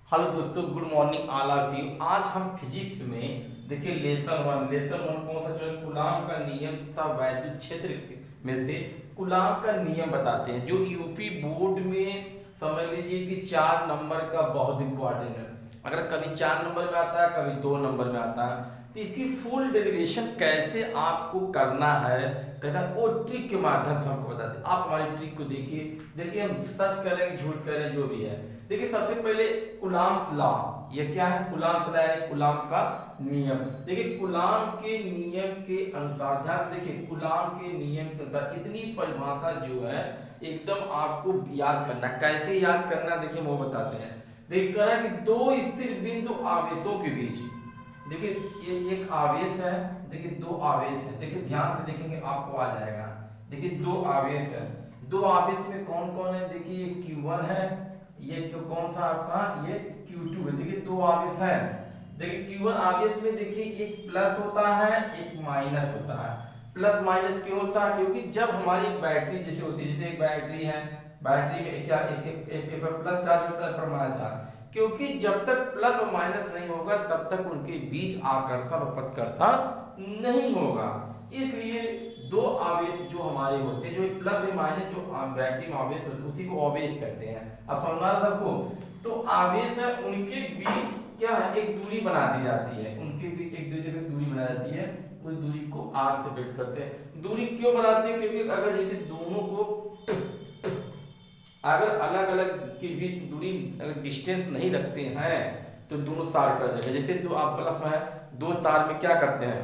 Hello दोस्तों, good morning all of you. आज हम फिजिक्स में देखिए लेसन वन कौन सा चल कूलाम का नियम तथा वैद्युत क्षेत्र में से कूलाम का नियम बताते हैं, जो यूपी बोर्ड में समझ लीजिए कि 4 नंबर का बहुत इंपॉर्टेंट है। अगर कभी 4 नंबर में आता है, कभी 2 नंबर में आता है, तो इसकी फुल डेरिवेशन कैसे आपको करना है, कैसा वो ट्रिक के माध्यम से हमको बताते हैं। आप हमारी ट्रिक को देखिए हम सच कह रहे हैं झूठ कह रहे हैं जो भी है। देखिए सबसे पहले कुलाम्स लॉ, ये क्या है? कुलाम्स लॉ है, कुलाम का नियम। देखिए कुलाम के नियम के अनुसार, ध्यान से देखिए, कुलाम के नियम के अनुसार इतनी परिभाषा जो है एकदम आपको याद करना। कैसे याद करना देखिए वो बताते हैं। देखिए कह रहा है कि दो स्थिर बिंदु आवेशों के बीच, देखिए ये एक आवेश है, देखिए दो आवेश है, देखिए ध्यान से देखेंगे आपको आ जाएगा। देखिए दो आवेश है, दो आवेश में कौन कौन है? देखिए ये Q1 है, ये कौन सा आपका ये Q2 है। देखिए दो आवेश है। देखिए Q1 आवेश में देखिए एक प्लस होता है, एक माइनस होता है। प्लस माइनस क्यों होता है? क्योंकि जब हमारी बैटरी जैसे होती है, जैसे एक बैटरी है, बैटरी में क्या एक पर प्लस चार्ज होता है, पर माइनस चार्ज। क्योंकि जब तक प्लस और माइनस नहीं होगा तब तक उनके बीच आकर्षण और प्रतिकर्षण नहीं होगा। इसलिए दो आवेश जो हमारे होते हैं, जो प्लस और माइनस जो बैटरी में आवेश होते हैं, उसी को आवेश कहते हैं। अब समझना सबको। तो आवेश है, उनके बीच क्या है? एक दूरी बना दी जाती है, उनके बीच एक दूरी बना जाती है। उस दूरी को आर से व्यक्त करते हैं। दूरी क्यों बनाते हैं? क्योंकि अगर जैसे दोनों को अगर अलग अलग के बीच दूरी अगर डिस्टेंस नहीं रखते हैं तो दोनों सार कर जाएगा। जैसे तो आप बल्ब है, दो तार में क्या करते हैं,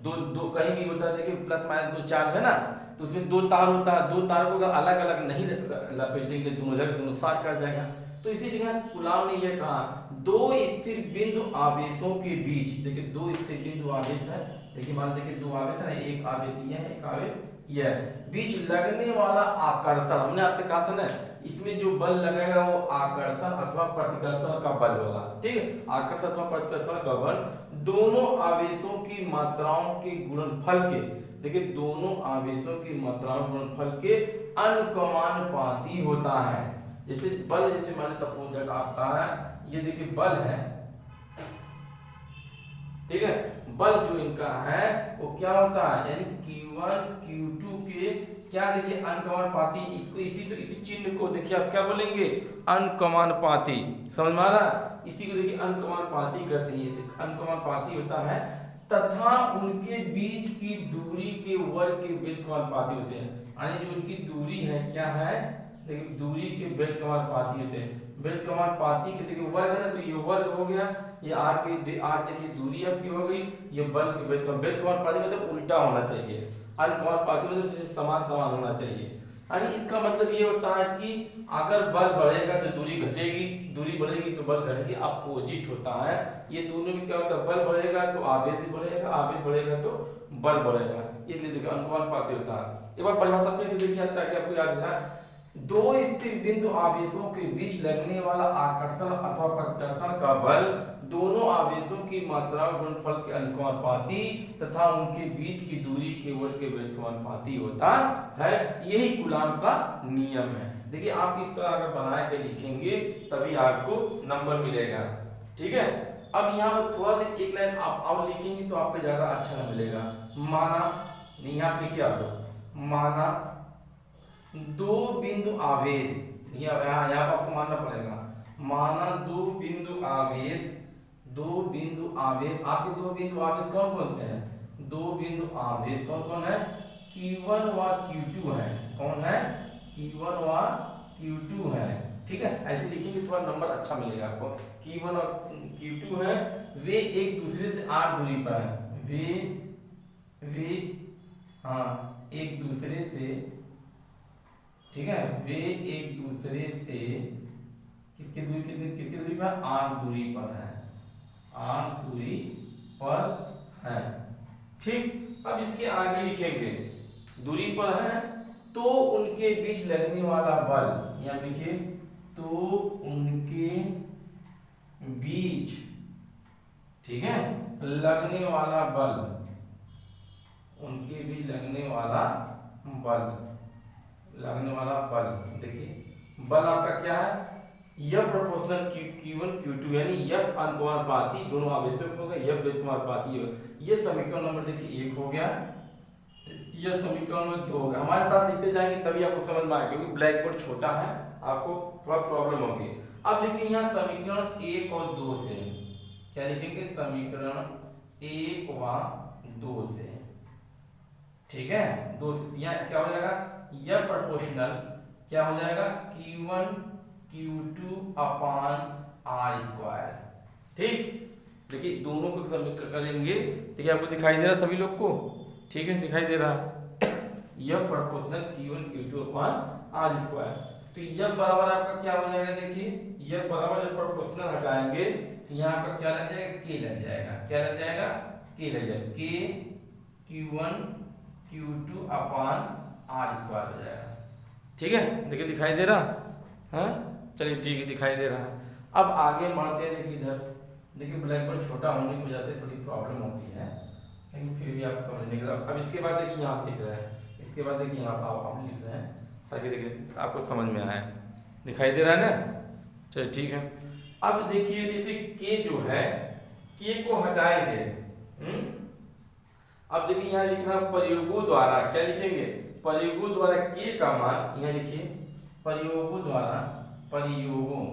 दो दो कहीं भी होता है, देखिए प्लस माइनस दो चार्ज है ना, तो उसमें दो तार होता है, दो तार को अगर अलग अलग नहीं लपेटेंगे दोनों जगह, दोनों सार कर जाएगा। तो इसी जगह कुलाम ने यह कहा, दो स्थिर बिंदु आवेशों के बीच, देखिए दो स्थिर बिंदु आवेश है, देखिए मान देखिए दो आवेश है ना, एक आवेश यह है, एक आवेश यह, बीच लगने वाला आकर्षण, हमने आपसे कहा था ना, इसमें जो बल लगेगा वो आकर्षण अथवा प्रतिकर्षण का बल होगा। ठीक है, आकर्षण अथवा प्रतिकर्षण का बल दोनों आवेशों की मात्राओं के गुणनफल के, देखिए दोनों आवेशों की मात्राओं के गुणनफल के अनुकमानुपाती होता है। जैसे बल, जैसे मान सपोज दैट आपका है, ये देखिए बल है, ठीक है, बल जो इनका है वो क्या होता है, यानी Q1 Q2 के क्या देखिए अनुकमानुपाती। इसको इसी चिन्ह को देखिए आप क्या बोलेंगे? अनुकमानुपाती। समझ में आ रहा? इसी को देखिए अनुकमानुपाती कहते हैं। अनुकमानुपाती होता है तथा उनके बीच की दूरी के वर्ग के व्युत्क्रमानुपाती होते हैं। यानी जो उनकी दूरी है क्या है? देखिए दूरी के व्युत्क्रमानुपाती होते हैं। व्युत्क्रमानुपाती के देखिए वर्ग है ना, तो ये वर्ग हो गया, ये आर देखिए दूरी आपकी हो गई, ये बल के व्युत्क्रमानुपाती मतलब उल्टा होना चाहिए, अनुकमानुपाती मतलब जैसे समान समान होना चाहिए। यानी इसका मतलब ये होता है कि अगर बल बढ़ेगा तो दूरी घटेगी, दूरी बढ़ेगी तो बल घटेगी, अपोजिट होता है। ये दोनों में क्या होता है? बल बढ़ेगा तो आवेश भी बढ़ेगा, आवेश बढ़ेगा तो बल बढ़ेगा, इसलिए देखिए अनुकमानुपाती होता है। एक बार परिभाषा फिर से देखिए ताकि आपको याद है। दो स्थिर बिंदु आवेशों के बीच लगने वाला आकर्षण अथवा प्रतिकर्षण का बल दोनों आवेशों की मात्रा गुणनफल के अनुकमानुपाती तथा उनके बीच की दूरी के वर्ग के व्युत्क्रमानुपाती होता है। यही कूलाम का नियम है। देखिए आप इस तरह अगर बना के लिखेंगे तभी आपको नंबर मिलेगा। ठीक है, अब यहाँ पर थोड़ा सा एक लाइन आप और लिखेंगे तो आपको ज्यादा अच्छा मिलेगा। माना, यहाँ लिखिए आप लोग, माना दो बिंदु आवेश, यहाँ आपको मानना पड़ेगा, माना दो बिंदु आवेश, दो बिंदु आवेश, आपके दो बिंदु आवेश कौन कौन से हैं? दो बिंदु आवेश कौन कौन है? Q1 व Q2 है। कौन है? Q1 व Q2 है। ठीक है, ऐसे लिखेंगे थोड़ा नंबर अच्छा मिलेगा आपको। Q1 और Q2 है, वे एक दूसरे से r दूरी पर है, वे हाँ एक दूसरे से, ठीक है, वे एक दूसरे से किसकी दूरी पर? आर दूरी पर है, आर दूरी पर है। ठीक, अब इसके आगे लिखेंगे, दूरी पर है तो उनके बीच लगने वाला बल, यहाँ लिखिए, तो उनके बीच, ठीक है, लगने वाला बल, उनके बीच लगने वाला बल, लगने वाला बल, देखिए बल आपका क्या है? यह प्रोपोर्शनल Q1 Q2 यानी यह अनुपाती दोनों आवश्यक हो गए, यह अनुपाती हो। ये समीकरण नंबर देखिए 1 हो गया, यह समीकरण नंबर 2 हो गया। हमारे साथ लिखते जाएंगे तभी आपको समझ में आएगा, क्योंकि ब्लैक बोर्ड छोटा है, आपको थोड़ा प्रॉब्लम होगी। अब लिखिए यहाँ समीकरण 1 और 2 से, क्या लिखेंगे, समीकरण 1 व 2 से, ठीक है, 2 से यहाँ क्या हो जाएगा, यह प्रोपोर्शनल क्या हो जाएगा, Q1 Q2 अपान R स्क्वायर। ठीक, देखिए दोनों को समीकरण करेंगे, देखिए आपको दिखाई दे रहा सभी लोग को, ठीक है, दिखाई दे रहा। यह प्रोपोर्शनल Q1 Q2 अपान R स्क्वायर, तो यह बराबर आपका क्या हो जाएगा, देखिए यह बराबर जब प्रोपोर्शनल हटाएंगे यहाँ पर क्या लग जाएगा, K लग जाएगा, क्या लग जाएगा, K लग जाएगा, K Q1 Q2 अपान R स्क्वायर हो जाएगा। ठीक है, देखिए दिखाई दे रहा, हाँ चलिए ठीक है, दिखाई दे रहा है। अब आगे बढ़ते हैं, देखिए इधर, देखिए ब्लैक बोर्ड छोटा होने की वजह से थोड़ी प्रॉब्लम होती है, लेकिन फिर भी आप समझने के। अब इसके बाद देखिए यहाँ लिख रहे हैं, इसके बाद देखिए यहाँ आप लिख रहे हैं, ताकि देखिए आपको समझ में आए। दिखाई दे रहा है ना, चलिए ठीक है। अब देखिए जैसे के जो है, के को हटाएंगे, अब देखिए यहाँ लिखना प्रयोगों द्वारा, क्या लिखेंगे, प्रयोगों द्वारा के का मान, यहाँ लिखिए प्रयोगों द्वारा, प्रयोगों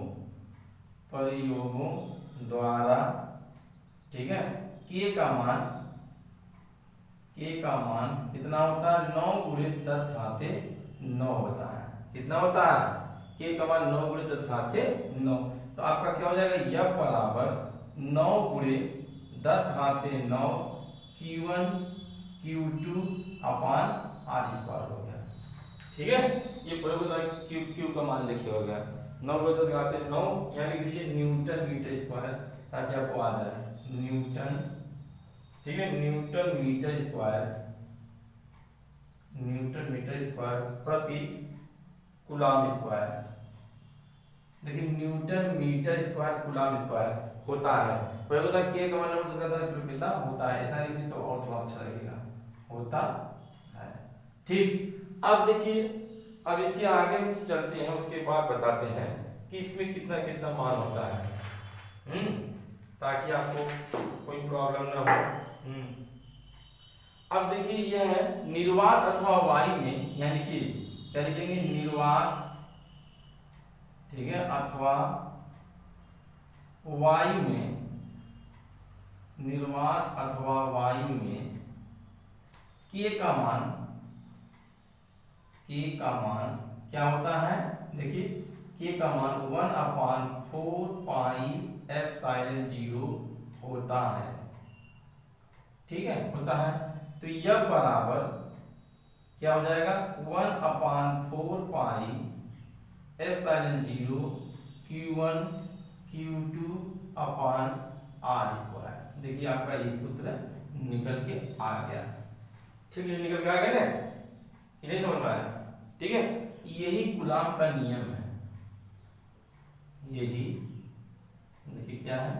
द्वारा, ठीक है, के का मान कितना होता है, 9 गुणे 10 घाते 9 होता है। कितना होता है, के का मान 9 गुणे 10 घाते 9, तो आपका क्या हो जाएगा, यह बराबर 9 गुणे 10 घाते 9 Q1 Q2 अपान R स्क्वायर हो गया। ठीक है, ये प्रयोग Q का मान देखिए हो गया 9 गुणे 10 घाते 9, यहाँ लिख दीजिए न्यूटन मीटर स्क्वायर, ताकि आपको आ जाए न्यूटन, ठीक है, न्यूटन मीटर स्क्वायर प्रति कूलम स्क्वायर। देखिए newton metre square coulomb square होता है, प्रयोग होता है, के का मान कितना होता है, इतना लिख तो और थोड़ा अच्छा लगेगा, होता है। ठीक, अब देखिए, अब इसके आगे चलते हैं, उसके बाद बताते हैं कि इसमें कितना कितना मान होता है, ताकि आपको कोई प्रॉब्लम ना हो। अब देखिए यह है निर्वात अथवा वायु में, यानी कि क्या लिखेंगे, निर्वात, ठीक है, अथवा वायु में, निर्वात अथवा वायु में के का मान क्या होता है, देखिए के का मान 1/4 पाई एप्सिलॉन 0 होता है। ठीक है, होता है, तो यह बराबर क्या हो जाएगा, 1/4 पाई एप्सिलॉन 0 Q1 Q2 अपान R स्क्वायर। देखिए आपका ये सूत्र निकल के आ गया। ठीक है, निकल के आ गया ना, ये नहीं समझ में आया, ठीक है, यही कूलम का नियम है, यही देखिए क्या है,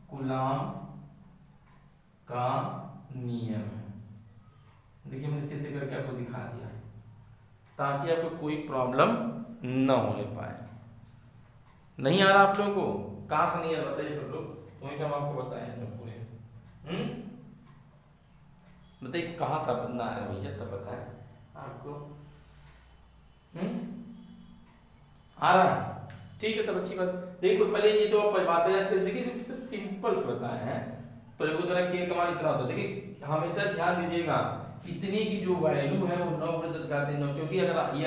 कूलम का नियम है। देखिए हमने सिद्ध करके आपको दिखा दिया, ताकि आपको कोई प्रॉब्लम न होने पाए। नहीं आ रहा आप लोगों को, कहाँ से नहीं आ रहा बताइए सब लोग, वहीं से हम आपको बताए हैं पूरे। बताइए कहाँ से ना आ रहा भैया, तब बताएं आपको। आ रहा है, ठीक है, तब अच्छी बात। देखो पहले ये जो परिभाषा याद कर, देखिए सब सिंपल से बताए हैं, प्रयोग द्वारा के का मान इतना होता है। देखिए हमेशा ध्यान दीजिएगा, इतने की जो वैल्यू है वो 9 गुणे 10 घाते 9, क्योंकि अगर ये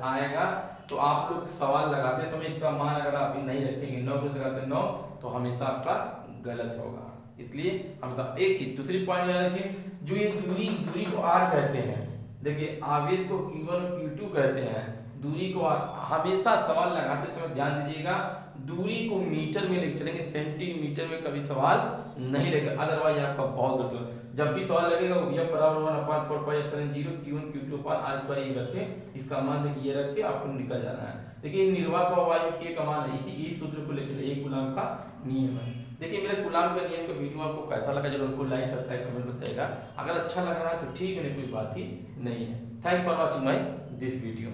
आएगा तो आप लोग सवाल लगाते समय इसका मान अगर आप नहीं रखेंगे 9 गुणे 10 घाते 9, तो हमेशा आपका गलत होगा। इसलिए हमेशा एक चीज, दूसरी पॉइंट याद रखिए, जो ये दूरी को R कहते हैं, देखिए आवेश को Q1 और Q2 कहते हैं, दूरी को हमेशा सवाल लगाते समय ध्यान दीजिएगा, दूरी को मीटर में लेकर चलेंगे, सेंटीमीटर में कभी सवाल नहीं लगेगा, अदरवाइज आपका बहुत गलत होगा। जब भी सवाल लगेगा यह बराबर 1/4 पाई एप्सिलॉन 0 Q1 Q2 अपान R स्क्वायर ये रखें, इसका मान देखिए ये रख के आपको निकल जाना है। देखिए निर्वात और वायु के का मान है, इसी सूत्र को लेकर एक कूलम का नियम है। देखिए मेरे कूलम का नियम का वीडियो आपको कैसा लगा जरूर हमको लाइक सब्सक्राइब कमेंट बताइएगा, अगर अच्छा लग रहा है तो ठीक है, कोई बात ही नहीं है। Thank for watching my this video.